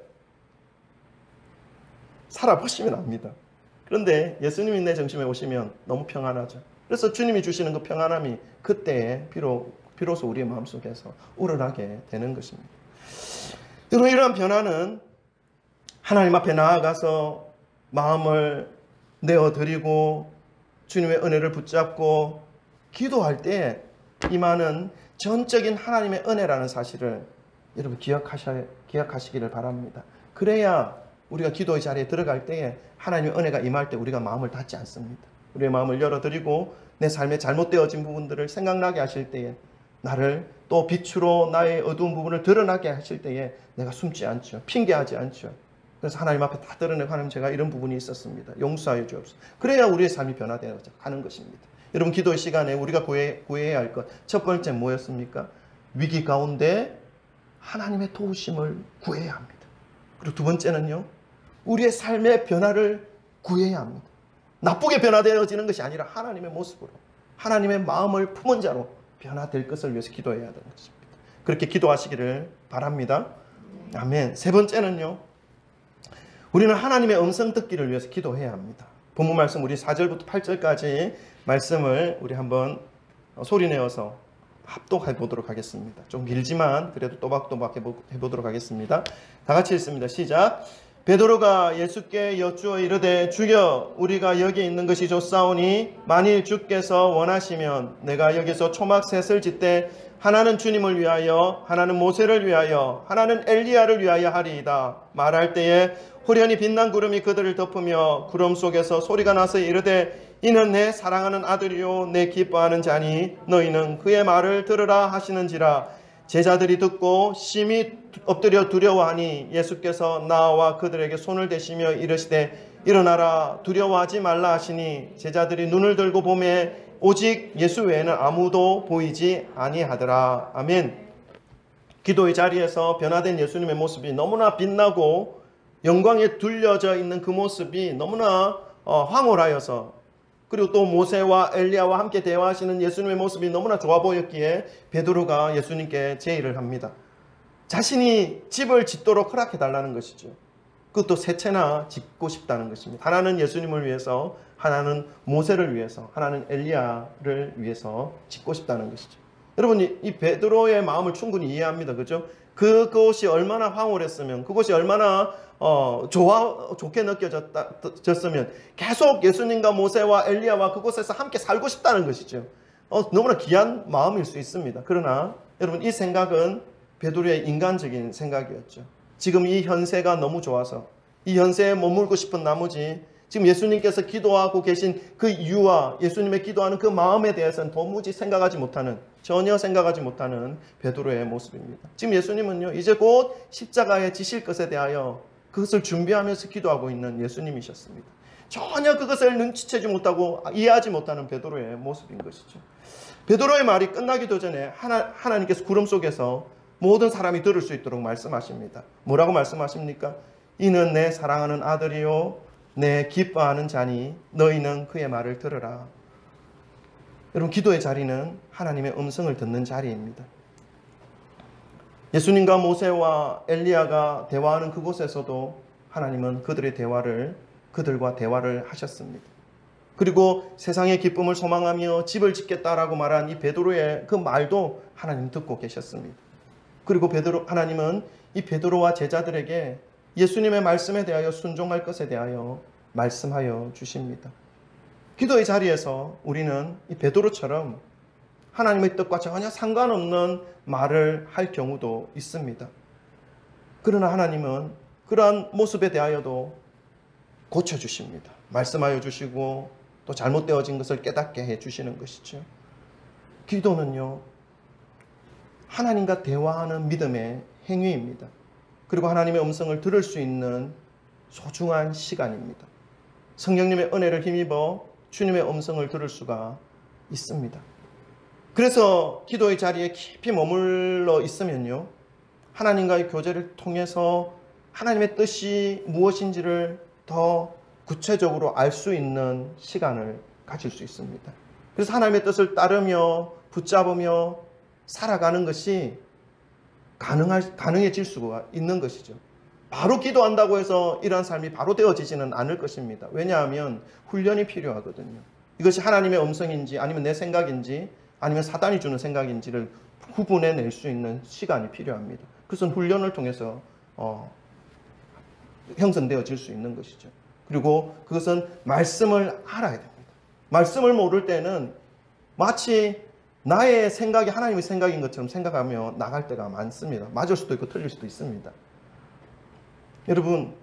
A: 살아보시면 압니다. 그런데 예수님이 내 중심에 오시면 너무 평안하죠. 그래서 주님이 주시는 그 평안함이 그때에 비로소 우리의 마음속에서 우러나게 되는 것입니다. 여러분, 이러한 변화는 하나님 앞에 나아가서 마음을 내어드리고 주님의 은혜를 붙잡고 기도할 때 임하는 전적인 하나님의 은혜라는 사실을 여러분 기억하시기를 바랍니다. 그래야 우리가 기도의 자리에 들어갈 때에 하나님의 은혜가 임할 때 우리가 마음을 닫지 않습니다. 우리의 마음을 열어드리고 내 삶에 잘못되어진 부분들을 생각나게 하실 때에, 나를 또 빛으로 나의 어두운 부분을 드러나게 하실 때에 내가 숨지 않죠. 핑계하지 않죠. 그래서 하나님 앞에 다 드러내고, 하나님, 제가 이런 부분이 있었습니다. 용서하여 주옵소서. 그래야 우리의 삶이 변화되어 가는 것입니다. 여러분, 기도의 시간에 우리가 구해야 할 것, 첫 번째 뭐였습니까? 위기 가운데 하나님의 도우심을 구해야 합니다. 그리고 두 번째는요, 우리의 삶의 변화를 구해야 합니다. 나쁘게 변화되어지는 것이 아니라 하나님의 모습으로, 하나님의 마음을 품은 자로 변화될 것을 위해서 기도해야 되는 것입니다. 그렇게 기도하시기를 바랍니다. 아멘. 세 번째는요, 우리는 하나님의 음성 듣기를 위해서 기도해야 합니다. 본문 말씀 우리 4절부터 8절까지 말씀을 우리 한번 소리내어서 합독해 보도록 하겠습니다. 좀 길지만 그래도 또박또박 해보도록 하겠습니다. 다 같이 읽습니다. 시작. 베드로가 예수께 여쭈어 이르되, 주여, 우리가 여기 있는 것이 좋사오니 만일 주께서 원하시면 내가 여기서 초막셋을 짓되 하나는 주님을 위하여, 하나는 모세를 위하여, 하나는 엘리야를 위하여 하리이다. 말할 때에 후련히 빛난 구름이 그들을 덮으며 구름 속에서 소리가 나서 이르되, 이는 내 사랑하는 아들이요 내 기뻐하는 자니 너희는 그의 말을 들으라 하시는지라. 제자들이 듣고 심히 엎드려 두려워하니 예수께서 나와 그들에게 손을 대시며 이르시되, 일어나라, 두려워하지 말라 하시니 제자들이 눈을 들고 보매 오직 예수 외에는 아무도 보이지 아니하더라. 아멘. 기도의 자리에서 변화된 예수님의 모습이 너무나 빛나고 영광에 둘려져 있는 그 모습이 너무나 황홀하여서, 그리고 또 모세와 엘리야와 함께 대화하시는 예수님의 모습이 너무나 좋아 보였기에 베드로가 예수님께 제의를 합니다. 자신이 집을 짓도록 허락해달라는 것이죠. 그것도 세 채나 짓고 싶다는 것입니다. 하나는 예수님을 위해서, 하나는 모세를 위해서, 하나는 엘리야를 위해서 짓고 싶다는 것이죠. 여러분, 이 베드로의 마음을 충분히 이해합니다. 그죠? 그것이 얼마나 황홀했으면, 그것이 얼마나 좋게 느껴졌으면 계속 예수님과 모세와 엘리야와 그곳에서 함께 살고 싶다는 것이죠. 너무나 귀한 마음일 수 있습니다. 그러나 여러분, 이 생각은 베드로의 인간적인 생각이었죠. 지금 이 현세가 너무 좋아서 이 현세에 머물고 싶은 나머지 지금 예수님께서 기도하고 계신 그 이유와 예수님의 기도하는 그 마음에 대해서는 도무지 전혀 생각하지 못하는 베드로의 모습입니다. 지금 예수님은요, 이제 곧 십자가에 지실 것에 대하여 그것을 준비하면서 기도하고 있는 예수님이셨습니다. 전혀 그것을 눈치채지 못하고 이해하지 못하는 베드로의 모습인 것이죠. 베드로의 말이 끝나기도 전에 하나님께서 구름 속에서 모든 사람이 들을 수 있도록 말씀하십니다. 뭐라고 말씀하십니까? 이는 내 사랑하는 아들이요 내 기뻐하는 자니 너희는 그의 말을 들으라. 여러분, 기도의 자리는 하나님의 음성을 듣는 자리입니다. 예수님과 모세와 엘리야가 대화하는 그곳에서도 하나님은 그들과 대화를 하셨습니다. 그리고 세상의 기쁨을 소망하며 집을 짓겠다라고 말한 이 베드로의 그 말도 하나님 듣고 계셨습니다. 그리고 하나님은 이 베드로와 제자들에게 예수님의 말씀에 대하여 순종할 것에 대하여 말씀하여 주십니다. 기도의 자리에서 우리는 이 베드로처럼 하나님의 뜻과 전혀 상관없는 말을 할 경우도 있습니다. 그러나 하나님은 그러한 모습에 대하여도 고쳐주십니다. 말씀하여 주시고 또 잘못되어진 것을 깨닫게 해주시는 것이죠. 기도는요, 하나님과 대화하는 믿음의 행위입니다. 그리고 하나님의 음성을 들을 수 있는 소중한 시간입니다. 성령님의 은혜를 힘입어 주님의 음성을 들을 수가 있습니다. 그래서 기도의 자리에 깊이 머물러 있으면요, 하나님과의 교제를 통해서 하나님의 뜻이 무엇인지를 더 구체적으로 알 수 있는 시간을 가질 수 있습니다. 그래서 하나님의 뜻을 따르며 붙잡으며 살아가는 것이 가능해질 수가 있는 것이죠. 바로 기도한다고 해서 이러한 삶이 바로 되어지지는 않을 것입니다. 왜냐하면 훈련이 필요하거든요. 이것이 하나님의 음성인지 아니면 내 생각인지 아니면 사단이 주는 생각인지를 구분해낼 수 있는 시간이 필요합니다. 그것은 훈련을 통해서 형성되어질 수 있는 것이죠. 그리고 그것은 말씀을 알아야 됩니다. 말씀을 모를 때는 마치 나의 생각이 하나님의 생각인 것처럼 생각하며 나갈 때가 많습니다. 맞을 수도 있고 틀릴 수도 있습니다. 여러분,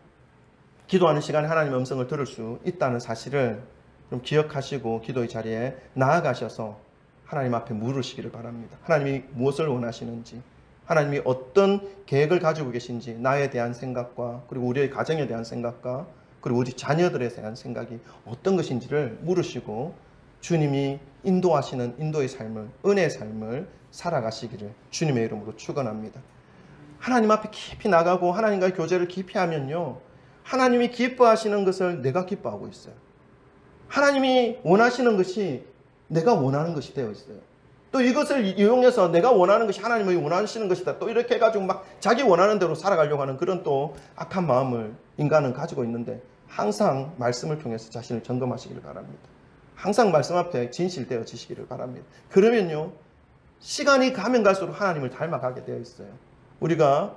A: 기도하는 시간에 하나님의 음성을 들을 수 있다는 사실을 좀 기억하시고 기도의 자리에 나아가셔서 하나님 앞에 물으시기를 바랍니다. 하나님이 무엇을 원하시는지, 하나님이 어떤 계획을 가지고 계신지, 나에 대한 생각과 그리고 우리의 가정에 대한 생각과 그리고 우리 자녀들에 대한 생각이 어떤 것인지를 물으시고 주님이 인도하시는 인도의 삶을, 은혜의 삶을 살아가시기를 주님의 이름으로 축원합니다. 하나님 앞에 깊이 나가고 하나님과의 교제를 깊이 하면요, 하나님이 기뻐하시는 것을 내가 기뻐하고 있어요. 하나님이 원하시는 것이 내가 원하는 것이 되어 있어요. 또 이것을 이용해서 내가 원하는 것이 하나님이 원하시는 것이다, 또 이렇게 해가지고 막 자기 원하는 대로 살아가려고 하는 그런 또 악한 마음을 인간은 가지고 있는데, 항상 말씀을 통해서 자신을 점검하시기를 바랍니다. 항상 말씀 앞에 진실되어지시기를 바랍니다. 그러면요, 시간이 가면 갈수록 하나님을 닮아가게 되어 있어요. 우리가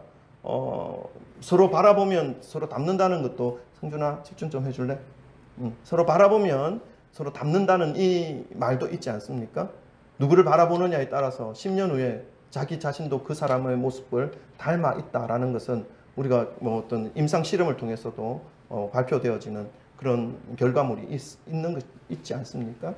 A: 서로 바라보면 서로 닮는다는 것도, 성준아 집중 좀 해줄래? 서로 바라보면 서로 닮는다는 이 말도 있지 않습니까? 누구를 바라보느냐에 따라서 10년 후에 자기 자신도 그 사람의 모습을 닮아 있다라는 것은 우리가 어떤 임상 실험을 통해서도 발표되어지는 그런 결과물이 있지 않습니까?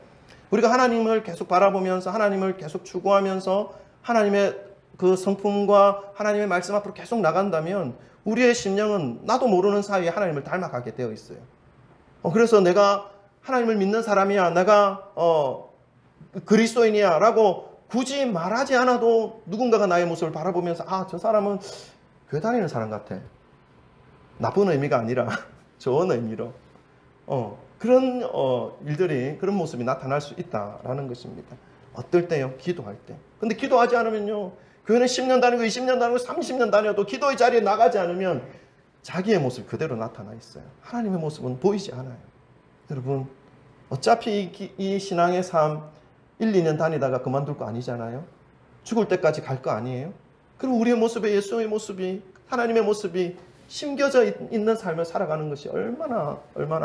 A: 우리가 하나님을 계속 바라보면서 하나님을 계속 추구하면서 하나님의 그 성품과 하나님의 말씀 앞으로 계속 나간다면 우리의 심령은 나도 모르는 사이에 하나님을 닮아가게 되어 있어요. 그래서 내가 하나님을 믿는 사람이야, 내가 그리스도인이야 라고 굳이 말하지 않아도 누군가가 나의 모습을 바라보면서 저 사람은 교회 다니는 사람 같아. 나쁜 의미가 아니라 좋은 의미로 그런 일들이, 그런 모습이 나타날 수 있다라는 것입니다. 어떨 때요? 기도할 때. 근데 기도하지 않으면요, 교회는 10년 다니고 20년 다니고 30년 다녀도 기도의 자리에 나가지 않으면 자기의 모습 그대로 나타나 있어요. 하나님의 모습은 보이지 않아요. 여러분, 어차피 이 신앙의 삶 1, 2년 다니다가 그만둘 거 아니잖아요. 죽을 때까지 갈 거 아니에요. 그리고 우리의 모습에 예수의 모습이, 하나님의 모습이 심겨져 있는 삶을 살아가는 것이 얼마나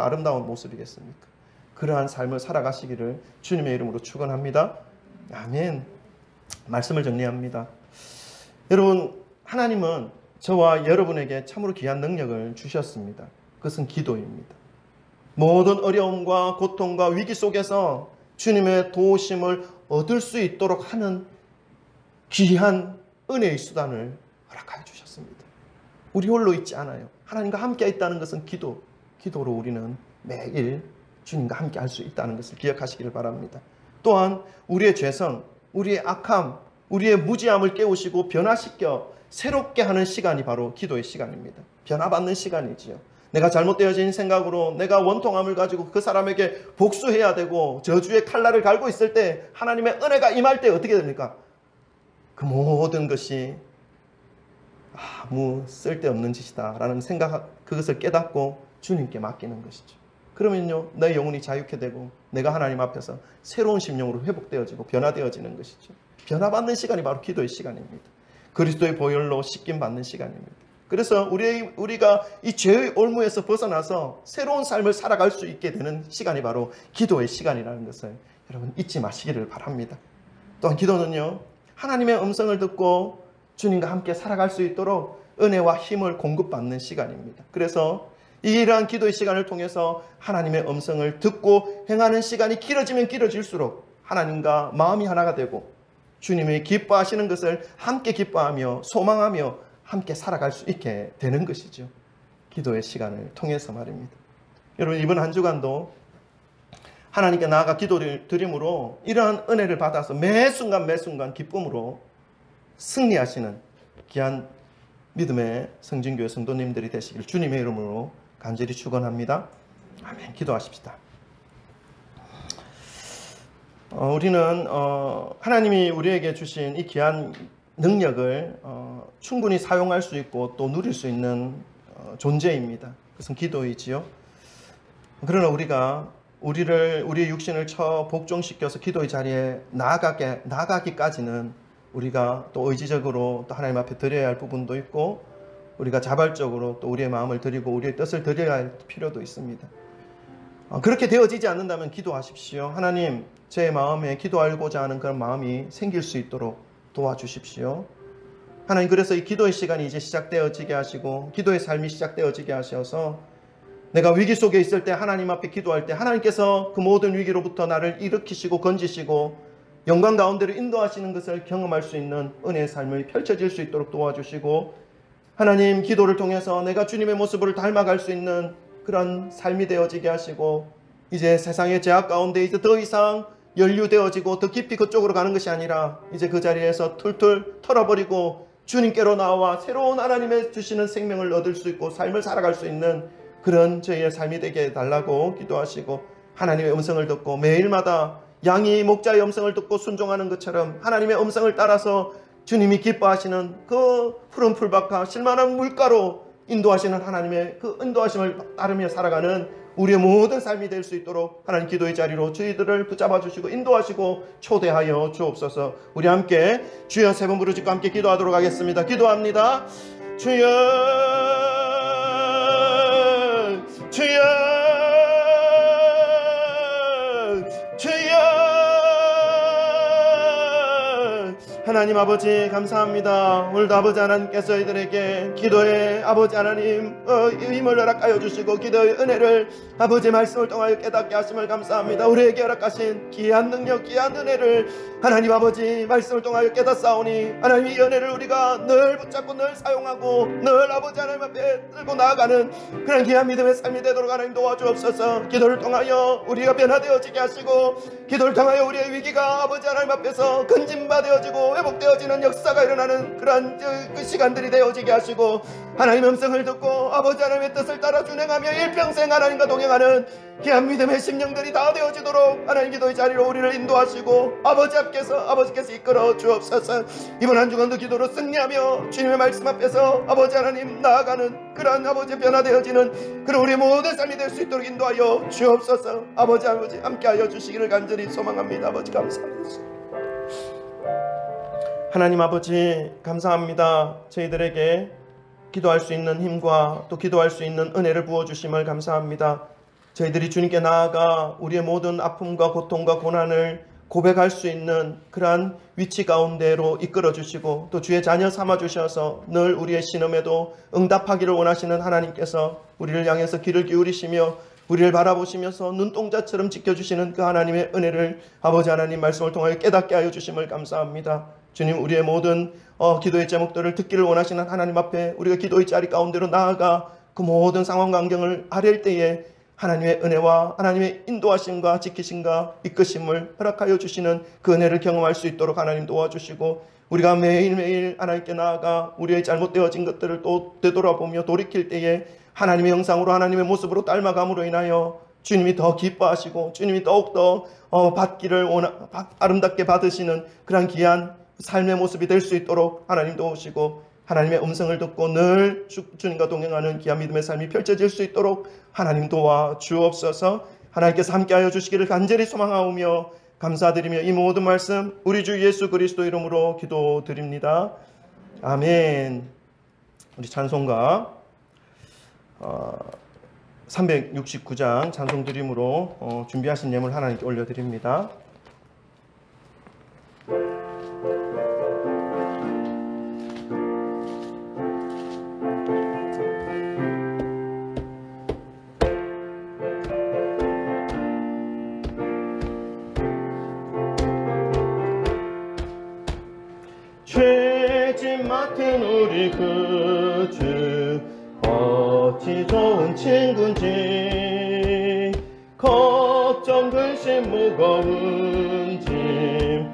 A: 아름다운 모습이겠습니까? 그러한 삶을 살아가시기를 주님의 이름으로 축원합니다. 아멘. 말씀을 정리합니다. 여러분, 하나님은 저와 여러분에게 참으로 귀한 능력을 주셨습니다. 그것은 기도입니다. 모든 어려움과 고통과 위기 속에서 주님의 도우심을 얻을 수 있도록 하는 귀한 은혜의 수단을 허락하여 주셨습니다. 우리 홀로 있지 않아요. 하나님과 함께 있다는 것은 기도로 우리는 매일 주님과 함께 할 수 있다는 것을 기억하시기를 바랍니다. 또한 우리의 죄성, 우리의 악함, 우리의 무지함을 깨우시고 변화시켜 새롭게 하는 시간이 바로 기도의 시간입니다. 변화받는 시간이지요. 내가 잘못되어진 생각으로 내가 원통함을 가지고 그 사람에게 복수해야 되고 저주의 칼날을 갈고 있을 때 하나님의 은혜가 임할 때 어떻게 됩니까? 그 모든 것이 아무 쓸데없는 짓이다 라는 생각, 그것을 깨닫고 주님께 맡기는 것이죠. 그러면요, 내 영혼이 자유케 되고 내가 하나님 앞에서 새로운 심령으로 회복되어지고 변화되어지는 것이죠. 변화받는 시간이 바로 기도의 시간입니다. 그리스도의 보혈로 씻김 받는 시간입니다. 그래서 우리가 이 죄의 올무에서 벗어나서 새로운 삶을 살아갈 수 있게 되는 시간이 바로 기도의 시간이라는 것을 여러분 잊지 마시기를 바랍니다. 또한 기도는요, 하나님의 음성을 듣고 주님과 함께 살아갈 수 있도록 은혜와 힘을 공급받는 시간입니다. 그래서 이러한 기도의 시간을 통해서 하나님의 음성을 듣고 행하는 시간이 길어지면 길어질수록 하나님과 마음이 하나가 되고 주님이 기뻐하시는 것을 함께 기뻐하며 소망하며 함께 살아갈 수 있게 되는 것이죠. 기도의 시간을 통해서 말입니다. 여러분, 이번 한 주간도 하나님께 나아가 기도를 드림으로 이러한 은혜를 받아서 매 순간 기쁨으로 승리하시는 귀한 믿음의 성진교회 성도님들이 되시길 주님의 이름으로 간절히 축원합니다. 아멘. 기도하십시다. 우리는 하나님이 우리에게 주신 이 귀한 능력을 충분히 사용할 수 있고 또 누릴 수 있는 존재입니다. 그것은 기도이지요. 그러나 우리가 우리의 육신을 복종시켜서 기도의 자리에 나가기까지는 우리가 또 의지적으로 또 하나님 앞에 드려야 할 부분도 있고 우리가 자발적으로 또 우리의 마음을 드리고 우리의 뜻을 드려야 할 필요도 있습니다. 그렇게 되어지지 않는다면 기도하십시오. 하나님, 제 마음에 기도하고자 하는 그런 마음이 생길 수 있도록 도와주십시오. 하나님, 그래서 이 기도의 시간이 이제 시작되어지게 하시고 기도의 삶이 시작되어지게 하셔서 내가 위기 속에 있을 때 하나님 앞에 기도할 때 하나님께서 그 모든 위기로부터 나를 일으키시고 건지시고 영광 가운데로 인도하시는 것을 경험할 수 있는 은혜의 삶을 펼쳐질 수 있도록 도와주시고, 하나님, 기도를 통해서 내가 주님의 모습을 닮아갈 수 있는 그런 삶이 되어지게 하시고, 이제 세상의 제약 가운데 이제 더 이상 연루되어지고 더 깊이 그쪽으로 가는 것이 아니라 이제 그 자리에서 툴툴 털어버리고 주님께로 나와 새로운 하나님의 주시는 생명을 얻을 수 있고 삶을 살아갈 수 있는 그런 저희의 삶이 되게 해달라고 기도하시고, 하나님의 음성을 듣고 매일마다 양이 목자의 음성을 듣고 순종하는 것처럼 하나님의 음성을 따라서 주님이 기뻐하시는 그 푸른 풀밭과 실만한 물가로 인도하시는 하나님의 그 인도하심을 따르며 살아가는 우리의 모든 삶이 될 수 있도록 하나님 기도의 자리로 저희들을 붙잡아 주시고 인도하시고 초대하여 주옵소서. 우리 함께 주여 세 번 부르짖고 함께 기도하도록 하겠습니다. 기도합니다. 주여, 주여, 주여. 하나님 아버지 감사합니다. 오늘도 아버지 하나님께서 저희들에게 기도의 아버지 하나님 힘을 허락하여 주시고 기도의 은혜를 아버지 말씀을 통하여 깨닫게 하심을 감사합니다. 우리에게 허락하신 귀한 능력, 귀한 은혜를 하나님 아버지 말씀을 통하여 깨닫사오니 하나님 이 은혜를 우리가 늘 붙잡고 늘 사용하고 늘 아버지 하나님 앞에 들고 나아가는 그런 귀한 믿음의 삶이 되도록 하나님 도와주옵소서. 기도를 통하여 우리가 변화되어지게 하시고 기도를 통하여 우리의 위기가 아버지 하나님 앞에서 건진받아지고 회복되어지는 역사가 일어나는 그러한 그 시간들이 되어지게 하시고 하나님의 음성을 듣고 아버지 하나님의 뜻을 따라 준행하며 일평생 하나님과 동행하는 귀한 믿음의 심령들이 다 되어지도록 하나님 기도의 자리로 우리를 인도하시고 아버지께서 이끌어 주옵소서. 이번 한 주간도 기도로 승리하며 주님의 말씀 앞에서 아버지 하나님 나아가는 그러한 아버지 변화되어지는 그런 우리의 모든 삶이 될 수 있도록 인도하여 주옵소서. 아버지 함께하여 주시기를 간절히 소망합니다. 아버지 감사합니다. 하나님 아버지 감사합니다. 저희들에게 기도할 수 있는 힘과 또 기도할 수 있는 은혜를 부어주심을 감사합니다. 저희들이 주님께 나아가 우리의 모든 아픔과 고통과 고난을 고백할 수 있는 그러한 위치 가운데로 이끌어 주시고 또 주의 자녀 삼아 주셔서 늘 우리의 신음에도 응답하기를 원하시는 하나님께서 우리를 향해서 귀를 기울이시며 우리를 바라보시면서 눈동자처럼 지켜주시는 그 하나님의 은혜를 아버지 하나님 말씀을 통하여 깨닫게 하여 주심을 감사합니다. 주님, 우리의 모든 기도의 제목들을 듣기를 원하시는 하나님 앞에 우리가 기도의 자리 가운데로 나아가 그 모든 상황 환경을 아랠 때에 하나님의 은혜와 하나님의 인도하심과 지키심과 이끄심을 허락하여 주시는 그 은혜를 경험할 수 있도록 하나님 도와주시고, 우리가 매일매일 하나님께 나아가 우리의 잘못되어진 것들을 또 되돌아보며 돌이킬 때에 하나님의 형상으로 하나님의 모습으로 닮아감으로 인하여 주님이 더 기뻐하시고 주님이 더욱더 받기를 아름답게 받으시는 그런 귀한 삶의 모습이 될 수 있도록 하나님 도우시고, 하나님의 음성을 듣고 늘 주님과 동행하는 귀한 믿음의 삶이 펼쳐질 수 있도록 하나님 도와 주옵소서. 하나님께서 함께하여 주시기를 간절히 소망하오며 감사드리며 이 모든 말씀 우리 주 예수 그리스도 이름으로 기도드립니다. 아멘. 우리 찬송가 369장 찬송 드림으로 준비하신 예물 하나님께 올려드립니다. 죄짐 맡은 우리 그 주 어찌 좋은 친구인지, 걱정 근심 무거운 짐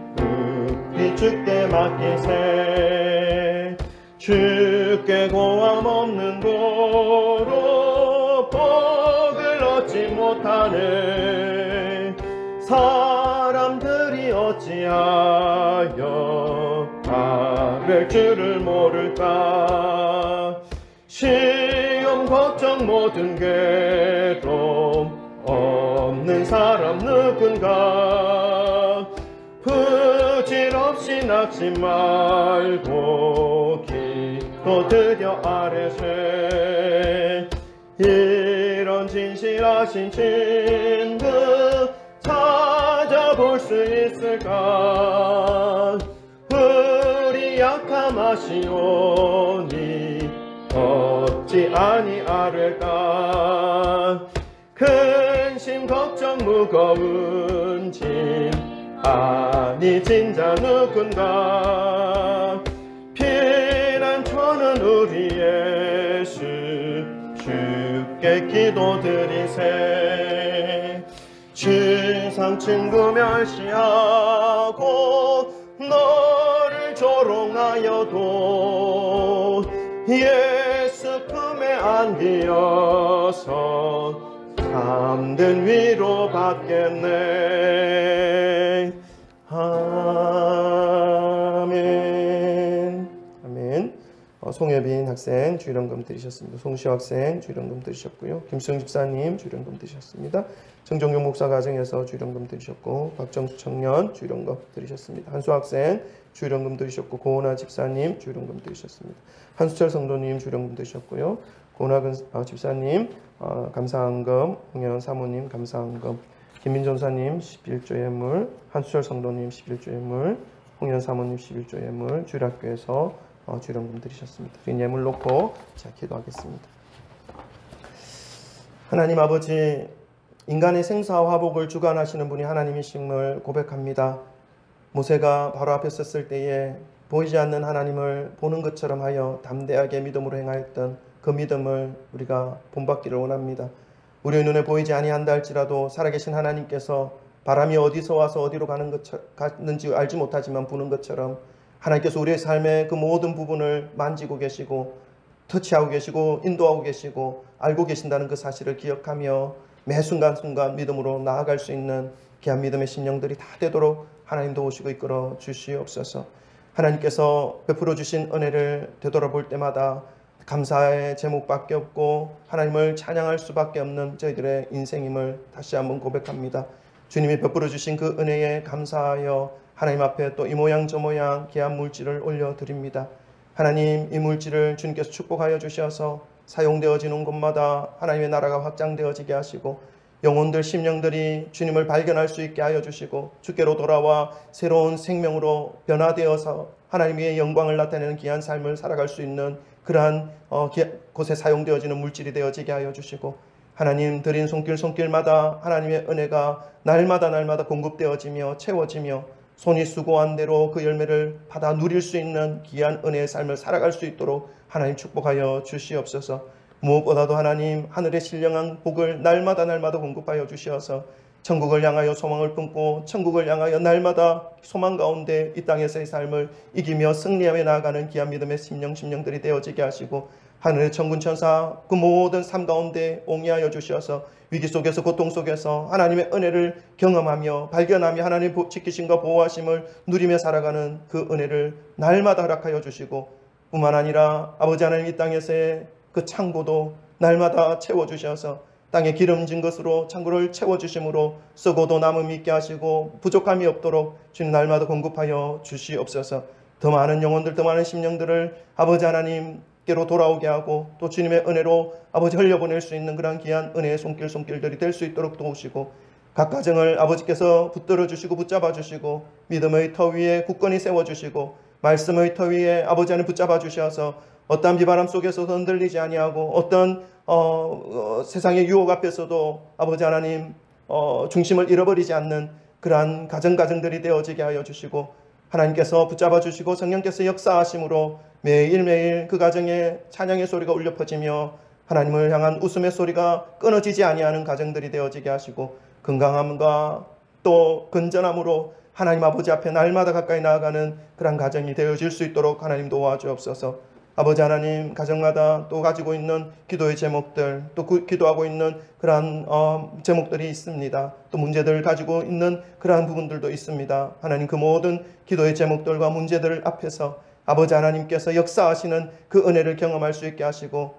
A: 우리 주께 맡기세. 주께 고함 없는 도로 복을 얻지 못하네. 사람들이 어찌하여 아랠 줄을 모를까. 시험 걱정 모든 괴로움 없는 사람 누군가. 부질없이 낙심 말고 기도 드려 아뢰세. 이런 진실하신 친구 찾아볼 수 있을까. 우리 약함 아시오니 어찌 아니하릴까. 근심 걱정 무거운 짐 아니 진자 누군가. 피난 초는 우리 예수 주께 기도드리세. 주상 친구 멸시하고 너를 조롱하여도 예수 품에 안기어서 참된 위로 받겠네. 아멘. 아멘. 송혜빈 학생 주일원금 드리셨습니다. 송시호 학생 주일원금 드리셨고요. 김수영 집사님 주일원금 드리셨습니다. 정종용 목사 가정에서 주일원금 드리셨고, 박정수 청년 주일원금 드리셨습니다. 한수 학생 주일원금 드리셨고, 고은아 집사님 주일원금 드리셨습니다. 한수철 성도님 주일원금 드리셨고요. 고은아 집사님 감사한금, 홍현 사모님 감사한금, 김민정 사님 11조 예물, 한수철 성도님 11조 예물, 홍현 사모님 11조 예물 주일학교에서 주일원금 드리셨습니다. 드린 예물 놓고 제가 기도하겠습니다. 하나님 아버지, 인간의 생사와 화복을 주관하시는 분이 하나님이심을 고백합니다. 모세가 바로 앞에 섰을 때에 보이지 않는 하나님을 보는 것처럼 하여 담대하게 믿음으로 행하였던 그 믿음을 우리가 본받기를 원합니다. 우리의 눈에 보이지 아니한다 할지라도 살아계신 하나님께서 바람이 어디서 와서 어디로 가는지 알지 못하지만 부는 것처럼 하나님께서 우리의 삶의 그 모든 부분을 만지고 계시고 터치하고 계시고 인도하고 계시고 알고 계신다는 그 사실을 기억하며 매 순간순간 믿음으로 나아갈 수 있는 귀한 믿음의 심령들이 다 되도록 하나님 도우시고 이끌어 주시옵소서. 하나님께서 베풀어 주신 은혜를 되돌아볼 때마다 감사의 제목밖에 없고 하나님을 찬양할 수밖에 없는 저희들의 인생임을 다시 한번 고백합니다. 주님이 베풀어 주신 그 은혜에 감사하여 하나님 앞에 또 이 모양 저 모양 귀한 물질을 올려드립니다. 하나님, 이 물질을 주님께서 축복하여 주셔서 사용되어지는 곳마다 하나님의 나라가 확장되어지게 하시고 영혼들 심령들이 주님을 발견할 수 있게 하여 주시고 주께로 돌아와 새로운 생명으로 변화되어서 하나님의 영광을 나타내는 귀한 삶을 살아갈 수 있는 그러한 곳에 사용되어지는 물질이 되어지게 하여 주시고, 하나님 드린 손길마다 하나님의 은혜가 날마다 공급되어지며 채워지며 손이 수고한 대로 그 열매를 받아 누릴 수 있는 귀한 은혜의 삶을 살아갈 수 있도록 하나님 축복하여 주시옵소서. 무엇보다도 하나님 하늘의 신령한 복을 날마다 공급하여 주시어서 천국을 향하여 소망을 품고 천국을 향하여 날마다 소망 가운데 이 땅에서의 삶을 이기며 승리하며 나아가는 귀한 믿음의 심령들이 되어지게 하시고 하늘의 천군 천사 그 모든 삶 가운데 옹이하여 주시어서 위기 속에서 고통 속에서 하나님의 은혜를 경험하며 발견하며 하나님의 지키심과 보호하심을 누리며 살아가는 그 은혜를 날마다 허락하여 주시고 뿐만 아니라 아버지 하나님 이 땅에서의 그 창고도 날마다 채워주셔서 땅에 기름진 것으로 창고를 채워주심으로 썩어도 남음이 있게 하시고 부족함이 없도록 주님 날마다 공급하여 주시옵소서. 더 많은 영혼들 더 많은 심령들을 아버지 하나님께로 돌아오게 하고 또 주님의 은혜로 아버지 흘려보낼 수 있는 그런 귀한 은혜의 손길들이 될 수 있도록 도우시고 각 가정을 아버지께서 붙들어 주시고 붙잡아 주시고 믿음의 터 위에 굳건히 세워주시고 말씀의 터 위에 아버지 하나님 붙잡아 주셔서 어떠한 비바람 속에서 흔들리지 아니하고 어떤 세상의 유혹 앞에서도 아버지 하나님 중심을 잃어버리지 않는 그러한 가정들이 되어지게 하여 주시고 하나님께서 붙잡아 주시고 성령께서 역사하심으로 매일매일 그 가정에 찬양의 소리가 울려 퍼지며 하나님을 향한 웃음의 소리가 끊어지지 아니하는 가정들이 되어지게 하시고 건강함과 또 건전함으로 하나님 아버지 앞에 날마다 가까이 나아가는 그런 가정이 되어질 수 있도록 하나님 도와주옵소서. 아버지 하나님 가정마다 또 가지고 있는 기도의 제목들 또 기도하고 있는 그러한 제목들이 있습니다. 또 문제들을 가지고 있는 그러한 부분들도 있습니다. 하나님 그 모든 기도의 제목들과 문제들 앞에서 아버지 하나님께서 역사하시는 그 은혜를 경험할 수 있게 하시고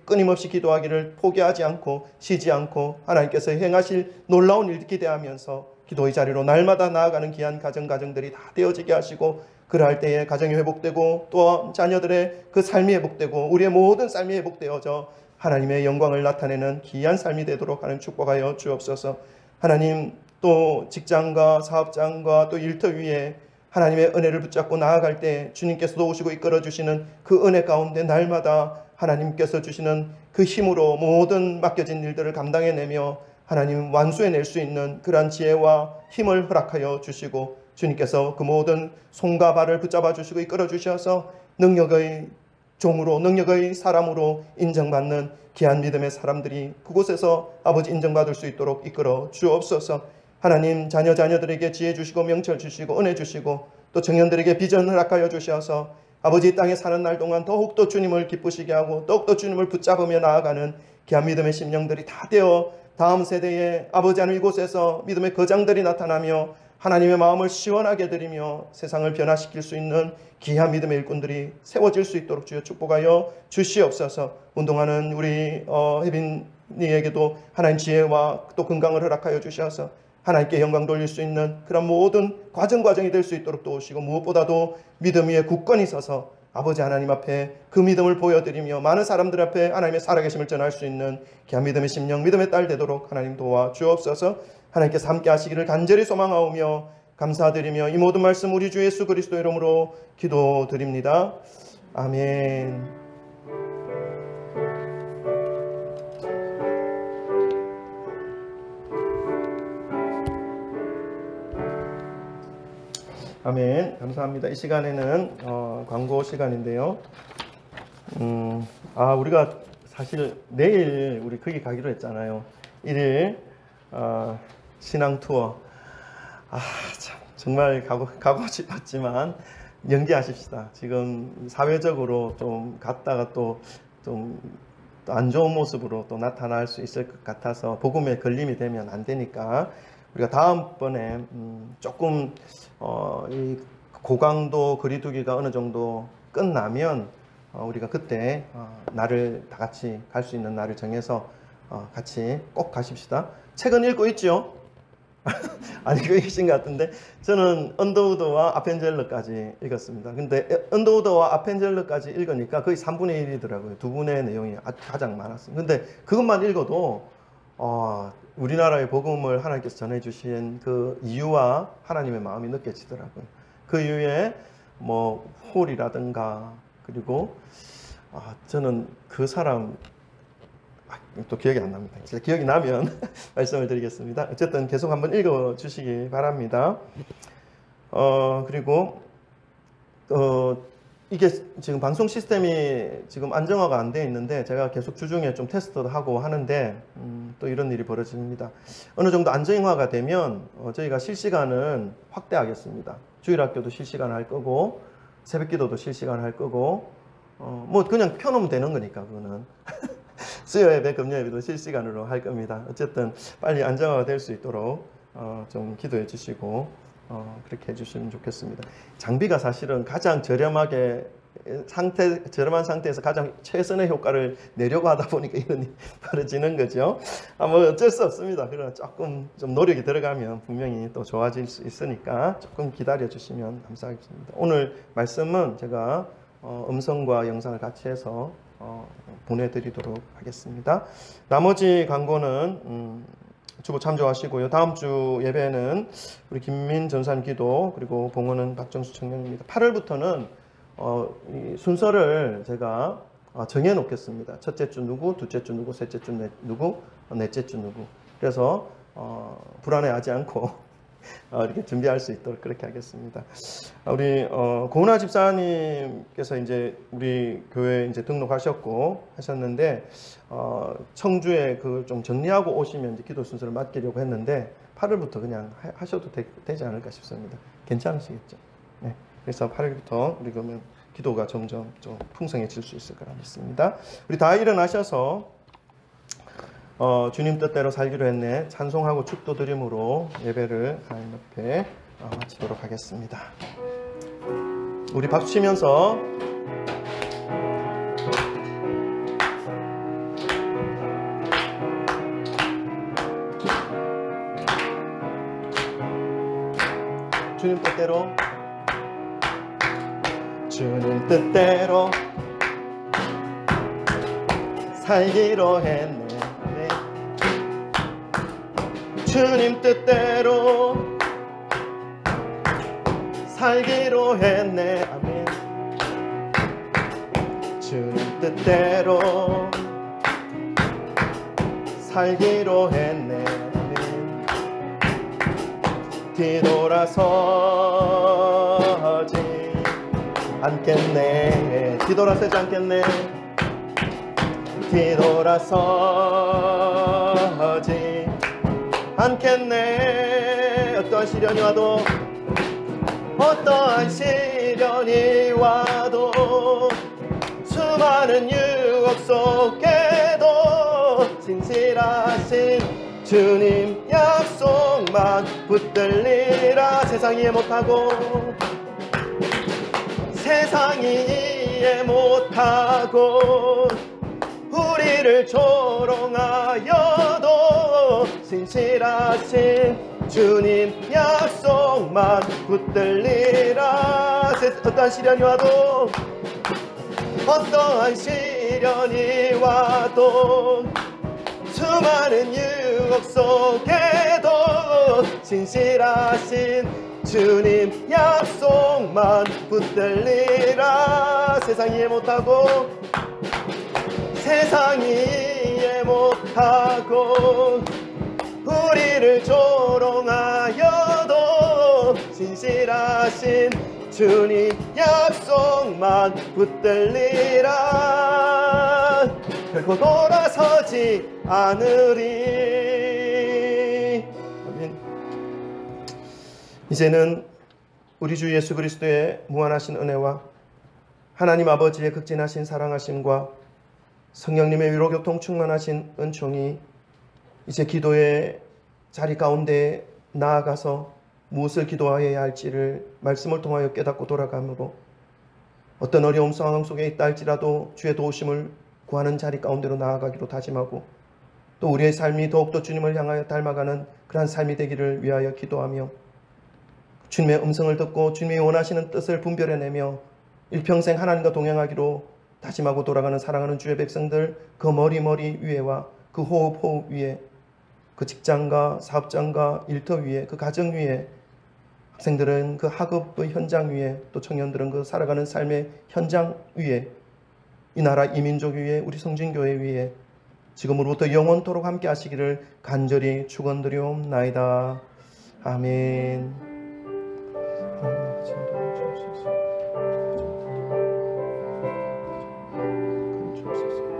A: 끊임없이 기도하기를 포기하지 않고 쉬지 않고 하나님께서 행하실 놀라운 일 기대하면서 기도의 자리로 날마다 나아가는 귀한 가정들이 다 되어지게 하시고 그러할 때에 가정이 회복되고 또 자녀들의 그 삶이 회복되고 우리의 모든 삶이 회복되어져 하나님의 영광을 나타내는 귀한 삶이 되도록 하는 축복하여 주옵소서. 하나님 또 직장과 사업장과 또 일터 위에 하나님의 은혜를 붙잡고 나아갈 때 주님께서 도우시고 이끌어 주시는 그 은혜 가운데 날마다 하나님께서 주시는 그 힘으로 모든 맡겨진 일들을 감당해내며 하나님 완수해낼 수 있는 그러한 지혜와 힘을 허락하여 주시고 주님께서 그 모든 손과 발을 붙잡아 주시고 이끌어 주셔서 능력의 종으로 능력의 사람으로 인정받는 귀한 믿음의 사람들이 그곳에서 아버지 인정받을 수 있도록 이끌어 주옵소서. 하나님 자녀들에게 지혜 주시고 명철 주시고 은혜 주시고 또 청년들에게 비전 허락하여 주셔서 아버지 이 땅에 사는 날 동안 더욱더 주님을 기쁘시게 하고 더욱더 주님을 붙잡으며 나아가는 귀한 믿음의 심령들이 다 되어 다음 세대에 아버지 하나님 이곳에서 믿음의 거장들이 나타나며 하나님의 마음을 시원하게 드리며 세상을 변화시킬 수 있는 귀한 믿음의 일꾼들이 세워질 수 있도록 주여 축복하여 주시옵소서. 운동하는 우리 혜빈이에게도 하나님 지혜와 또 건강을 허락하여 주셔서 하나님께 영광 돌릴 수 있는 그런 모든 과정이 될 수 있도록 도우시고 무엇보다도 믿음 위에 굳건히 서서 아버지 하나님 앞에 그 믿음을 보여드리며 많은 사람들 앞에 하나님의 살아계심을 전할 수 있는 귀한 믿음의 심령 믿음의 딸 되도록 하나님 도와주옵소서. 하나님께서 함께 하시기를 간절히 소망하오며 감사드리며 이 모든 말씀 우리 주 예수 그리스도 이름으로 기도드립니다. 아멘. 아멘. 감사합니다. 이 시간에는 광고 시간인데요. 우리가 사실 내일 우리 거기 가기로 했잖아요. 1일 신앙 투어. 참 정말 가고 싶었지만 연기하십시다. 지금 사회적으로 좀 갔다가 또 좀 안 좋은 모습으로 또 나타날 수 있을 것 같아서 복음에 걸림이 되면 안 되니까 우리가 다음번에 조금 이 고강도 거리두기가 어느 정도 끝나면 우리가 그때 날을 다 같이 갈 수 있는 날을 정해서 같이 꼭 가십시다. 책은 읽고 있죠? 안 읽고 계신 것 같은데 저는 언더우드와 아펜젤러까지 읽었습니다. 근데 언더우드와 아펜젤러까지 읽으니까 거의 3분의 1이더라고요. 두 분의 내용이 가장 많았습니다. 근데 그것만 읽어도 우리나라의 복음을 하나님께서 전해주신 그 이유와 하나님의 마음이 느껴지더라고요. 그 이후에 뭐 홀이라든가 그리고 저는 그 사람 또 기억이 안 납니다. 기억이 나면 말씀을 드리겠습니다. 어쨌든 계속 한번 읽어 주시기 바랍니다. 그리고 이게 지금 방송 시스템이 지금 안정화가 안 돼 있는데 제가 계속 주중에 좀 테스트도 하고 하는데 또 이런 일이 벌어집니다. 어느 정도 안정화가 되면 저희가 실시간은 확대하겠습니다. 주일학교도 실시간 할 거고 새벽기도도 실시간 할 거고 뭐 그냥 켜놓으면 되는 거니까 그거는 수요예배 금요예배도 실시간으로 할 겁니다. 어쨌든 빨리 안정화가 될 수 있도록 좀 기도해 주시고 그렇게 해주시면 좋겠습니다. 장비가 사실은 가장 저렴한 상태에서 가장 최선의 효과를 내려고 하다 보니까 이런 일이 벌어지는 거죠. 뭐 어쩔 수 없습니다. 그러나 조금 좀 노력이 들어가면 분명히 또 좋아질 수 있으니까 조금 기다려 주시면 감사하겠습니다. 오늘 말씀은 제가 음성과 영상을 같이 해서 보내드리도록 하겠습니다. 나머지 광고는 주보 참조하시고요. 다음 주 예배는 우리 김민 전사님 기도 그리고 봉헌은 박정수 청년입니다. 8월부터는 이 순서를 제가 정해 놓겠습니다. 첫째 주 누구, 둘째 주 누구, 셋째 주 누구, 넷째 주 누구. 그래서 불안해하지 않고 이렇게 준비할 수 있도록 그렇게 하겠습니다. 우리 고은아 집사님께서 이제 우리 교회 이제 등록하셨고 하셨는데 청주에 그걸 좀 정리하고 오시면 이제 기도 순서를 맡기려고 했는데 8월부터 그냥 하셔도 되지 않을까 싶습니다. 괜찮으시겠죠? 네. 그래서 8월부터 우리 그러면 기도가 점점 좀 풍성해질 수 있을 거라 믿습니다. 우리 다 일어나셔서 주님 뜻대로 살기로 했네 찬송하고 축도 드림으로 예배를 하나님 앞에 마치도록 하겠습니다. 우리 박수 치면서 주님 뜻대로 주님 뜻대로 살기로 했네 주님 뜻대로 살기로 했네 아멘 주님 뜻대로 살기로 했네 아멘 뒤돌아서지 않겠네 뒤돌아서지 않겠네 뒤돌아서지 않겠네 어떠한 시련이 와도 어떠한 시련이 와도 수많은 유혹 속에도 진실하신 주님 약속만 붙들리라 세상이 이해 못하고 세상이 이해 못하고 우리를 조롱하여도 진실하신 주님 약속만 붙들리라 어떠한 시련이 와도 어떠한 시련이 와도 수많은 유혹 속에도 진실하신 주님 약속만 붙들리라 세상이 이해 못하고 세상이 이해 못하고 우리를 조롱하여도 진실하신 주님 약속만 붙들리라 결코 돌아서지 않으리 아멘. 이제는 우리 주 예수 그리스도의 무한하신 은혜와 하나님 아버지의 극진하신 사랑하심과 성령님의 위로교통 충만하신 은총이 이제 기도의 자리 가운데 나아가서 무엇을 기도하여야 할지를 말씀을 통하여 깨닫고 돌아가므로 어떤 어려움 상황 속에 있다 할지라도 주의 도우심을 구하는 자리 가운데로 나아가기로 다짐하고 또 우리의 삶이 더욱더 주님을 향하여 닮아가는 그러한 삶이 되기를 위하여 기도하며 주님의 음성을 듣고 주님이 원하시는 뜻을 분별해내며 일평생 하나님과 동행하기로 다짐하고 돌아가는 사랑하는 주의 백성들 그 머리 위에와 그 호흡 위에 그 직장과 사업장과 일터 위에 그 가정 위에 학생들은 그 학업의 현장 위에 또 청년들은 그 살아가는 삶의 현장 위에 이 나라 이민족 위에 우리 성진교회 위에 지금으로부터 영원토록 함께 하시기를 간절히 축원드리옵나이다. 아멘. 주옵소서.